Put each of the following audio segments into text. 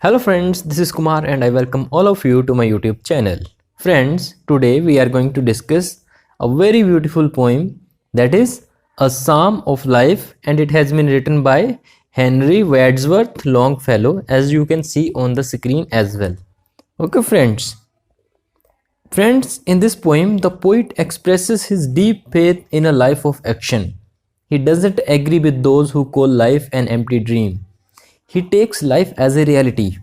Hello friends, this is Kumar and I welcome all of you to my YouTube channel. Friends, today we are going to discuss a very beautiful poem that is A Psalm of Life, and it has been written by Henry Wadsworth Longfellow, as you can see on the screen as well. Okay friends. Friends, in this poem, the poet expresses his deep faith in a life of action. He doesn't agree with those who call life an empty dream. He takes life as a reality,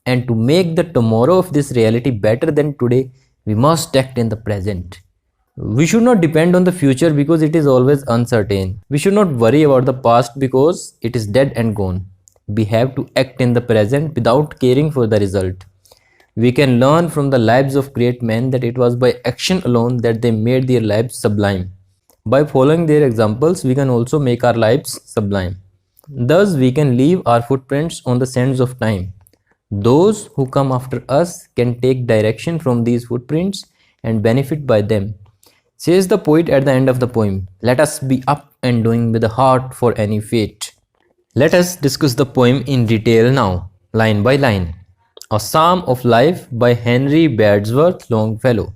and to make the tomorrow of this reality better than today, we must act in the present. We should not depend on the future because it is always uncertain. We should not worry about the past because it is dead and gone. We have to act in the present without caring for the result. We can learn from the lives of great men that it was by action alone that they made their lives sublime. By following their examples, we can also make our lives sublime. Thus, we can leave our footprints on the sands of time. Those who come after us can take direction from these footprints and benefit by them. Says the poet at the end of the poem, "Let us be up and doing with a heart for any fate." Let us discuss the poem in detail now, line by line. A Psalm of Life by Henry Wadsworth Longfellow.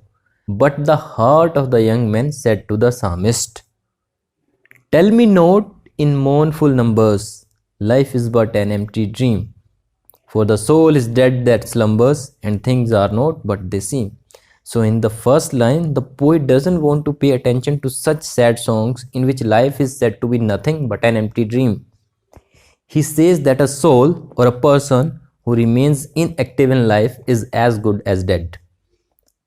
But the heart of the young man said to the psalmist, "Tell me not in mournful numbers, life is but an empty dream. For the soul is dead that slumbers, and things are not but they seem." So in the first line, the poet doesn't want to pay attention to such sad songs in which life is said to be nothing but an empty dream. He says that a soul or a person who remains inactive in life is as good as dead.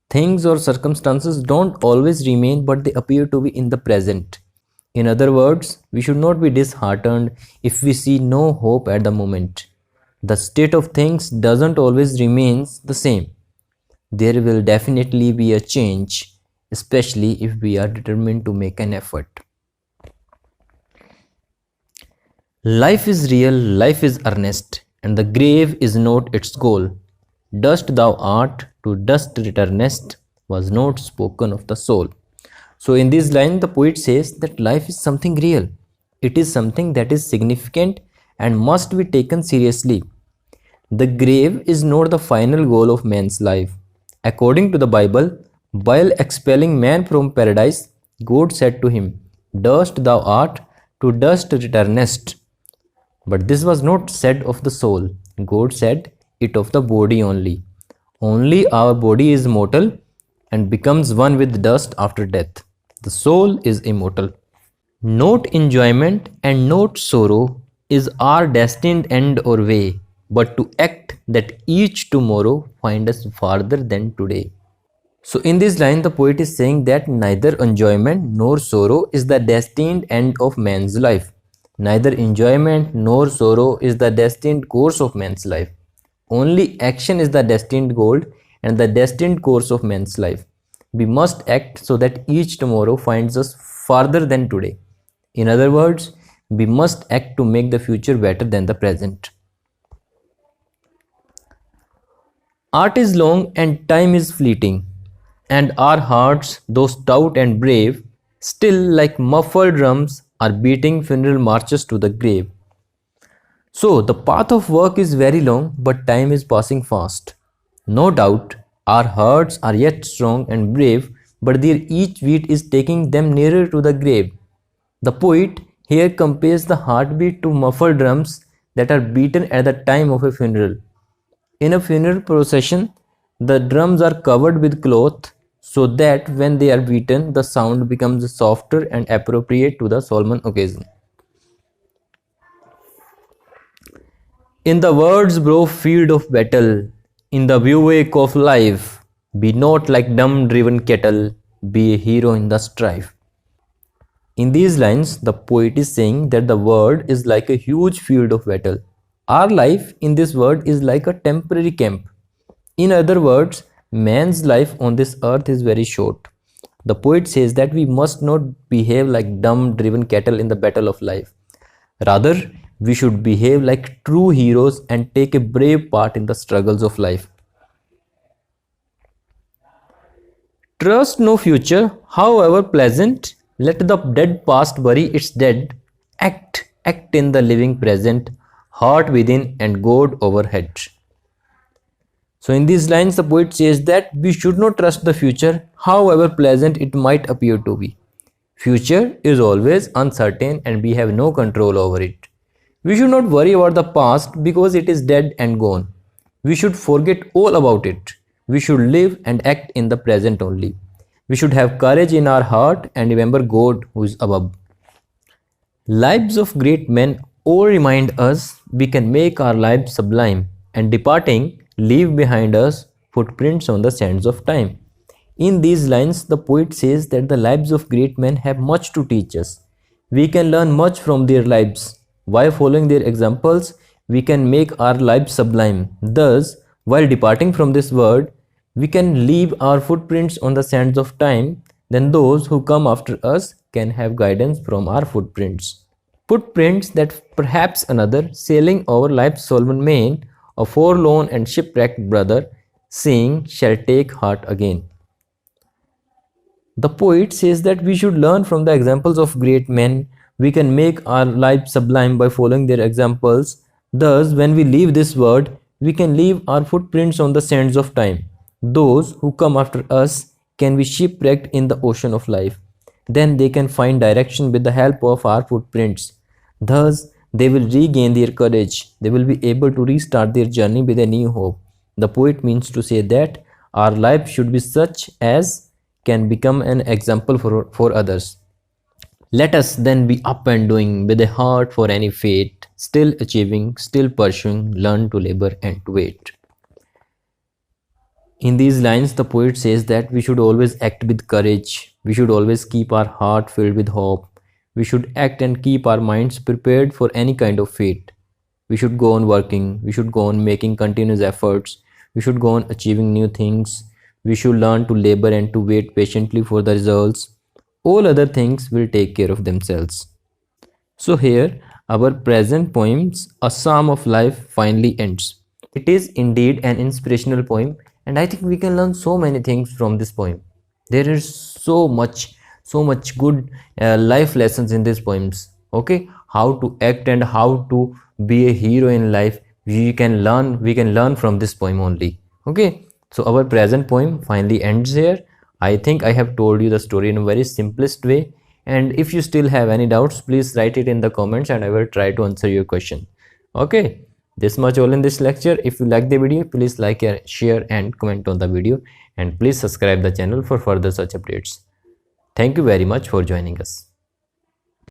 Things or circumstances don't always remain, but they appear to be in the present. In other words, we should not be disheartened if we see no hope at the moment. The state of things doesn't always remain the same. There will definitely be a change, especially if we are determined to make an effort. Life is real, life is earnest, and the grave is not its goal. Dust thou art, to dust returnest, was not spoken of the soul. So in this line, the poet says that life is something real. It is something that is significant and must be taken seriously. The grave is not the final goal of man's life. According to the Bible, while expelling man from paradise, God said to him, "Dust thou art, to dust returnest." But this was not said of the soul. God said it of the body only. Only our body is mortal and becomes one with dust after death. The soul is immortal. Not enjoyment and not sorrow is our destined end or way, but to act that each tomorrow find us farther than today. So in this line, the poet is saying that neither enjoyment nor sorrow is the destined end of man's life. Neither enjoyment nor sorrow is the destined course of man's life. Only action is the destined goal and the destined course of man's life. We must act so that each tomorrow finds us farther than today. In other words, we must act to make the future better than the present. Art is long and time is fleeting, and our hearts, though stout and brave, still like muffled drums are beating funeral marches to the grave. So the path of work is very long, but time is passing fast. No doubt, our hearts are yet strong and brave, but their each beat is taking them nearer to the grave. The poet here compares the heartbeat to muffled drums that are beaten at the time of a funeral. In a funeral procession, the drums are covered with cloth so that when they are beaten, the sound becomes softer and appropriate to the solemn occasion. In the world's broad field of battle, in the bivouac of life, be not like dumb driven cattle, be a hero in the strife. In these lines, the poet is saying that the world is like a huge field of battle. Our life in this world is like a temporary camp. In other words, man's life on this earth is very short. The poet says that we must not behave like dumb driven cattle in the battle of life. Rather, we should behave like true heroes and take a brave part in the struggles of life. Trust no future, however pleasant. Let the dead past bury its dead. Act in the living present, heart within and God overhead. So in these lines, the poet says that we should not trust the future, however pleasant it might appear to be. Future is always uncertain and we have no control over it. We should not worry about the past because it is dead and gone. We should forget all about it. We should live and act in the present only. We should have courage in our heart and remember God who is above. Lives of great men all remind us we can make our lives sublime and departing leave behind us footprints on the sands of time. In these lines, the poet says that the lives of great men have much to teach us. We can learn much from their lives. By following their examples, we can make our lives sublime. Thus, while departing from this world, we can leave our footprints on the sands of time. Then those who come after us can have guidance from our footprints. Footprints that perhaps another, sailing over life's solemn main, a forlorn and shipwrecked brother, seeing shall take heart again. The poet says that we should learn from the examples of great men. We can make our lives sublime by following their examples. Thus, when we leave this world, we can leave our footprints on the sands of time. Those who come after us can be shipwrecked in the ocean of life. Then they can find direction with the help of our footprints. Thus, they will regain their courage. They will be able to restart their journey with a new hope. The poet means to say that our life should be such as can become an example for others. Let us then be up and doing with a heart for any fate, still achieving, still pursuing, learn to labor and to wait. In these lines, the poet says that we should always act with courage. We should always keep our heart filled with hope. We should act and keep our minds prepared for any kind of fate. We should go on working. We should go on making continuous efforts. We should go on achieving new things. We should learn to labor and to wait patiently for the results. All other things will take care of themselves. So here, our present poem's A Psalm of Life finally ends. It is indeed an inspirational poem, and I think we can learn so many things from this poem. There is so much good life lessons in these poems. Okay, how to act and how to be a hero in life, we can learn from this poem only. Okay, so our present poem finally ends here. I think I have told you the story in a very simplest way, and if you still have any doubts, please write it in the comments and I will try to answer your question. Okay, this much all in this lecture. If you like the video, please like, share and comment on the video, and please subscribe the channel for further such updates. Thank you very much for joining us.